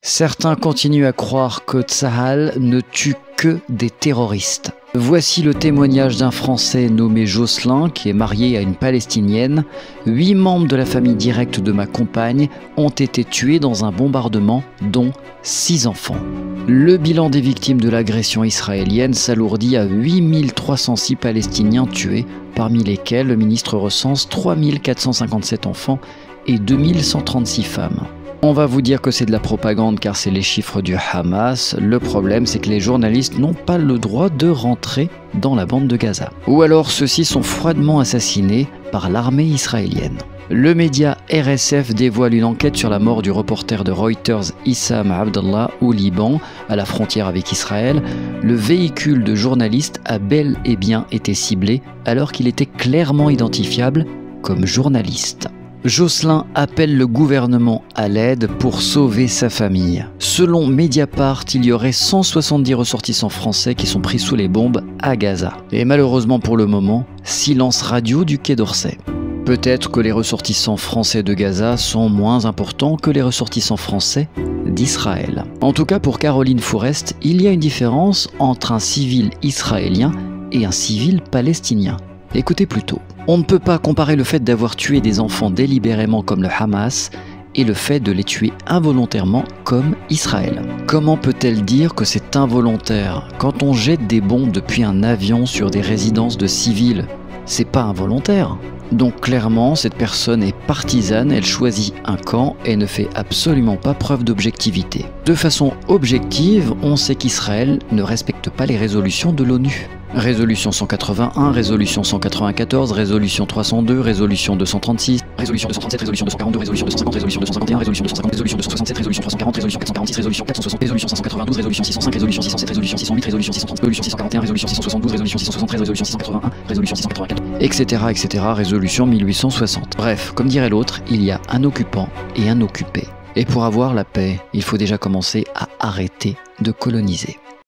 Certains continuent à croire que Tsahal ne tue que des terroristes. Voici le témoignage d'un Français nommé Jocelyn qui est marié à une Palestinienne. 8 membres de la famille directe de ma compagne ont été tués dans un bombardement, dont 6 enfants. Le bilan des victimes de l'agression israélienne s'alourdit à 8306 Palestiniens tués, parmi lesquels le ministre recense 3457 enfants et 2136 femmes. On va vous dire que c'est de la propagande car c'est les chiffres du Hamas. Le problème, c'est que les journalistes n'ont pas le droit de rentrer dans la bande de Gaza. Ou alors ceux-ci sont froidement assassinés par l'armée israélienne. Le média RSF dévoile une enquête sur la mort du reporter de Reuters Issam Abdallah au Liban, à la frontière avec Israël. Le véhicule de journalistes a bel et bien été ciblé alors qu'il était clairement identifiable comme journaliste. Jocelyn appelle le gouvernement à l'aide pour sauver sa famille. Selon Mediapart, il y aurait 170 ressortissants français qui sont pris sous les bombes à Gaza. Et malheureusement pour le moment, silence radio du Quai d'Orsay. Peut-être que les ressortissants français de Gaza sont moins importants que les ressortissants français d'Israël. En tout cas, pour Caroline Fourest, il y a une différence entre un civil israélien et un civil palestinien. Écoutez plutôt. On ne peut pas comparer le fait d'avoir tué des enfants délibérément comme le Hamas et le fait de les tuer involontairement comme Israël. Comment peut-elle dire que c'est involontaire? Quand on jette des bombes depuis un avion sur des résidences de civils, c'est pas involontaire. Donc clairement, cette personne est partisane, elle choisit un camp et ne fait absolument pas preuve d'objectivité. De façon objective, on sait qu'Israël ne respecte pas les résolutions de l'ONU. Résolution 181, résolution 194, résolution 302, résolution 236, résolution 237, résolution 242, résolution 250, résolution 251, résolution 250, résolution 267, résolution 340, résolution 446, résolution 460, résolution 592, résolution 605, résolution 607, résolution 608, résolution 630, résolution 641, résolution 672, résolution 673, résolution 681, résolution 684, etc. Résolution 1860. Bref, comme dirait l'autre, il y a un occupant et un occupé. Et pour avoir la paix, il faut déjà commencer à arrêter de coloniser.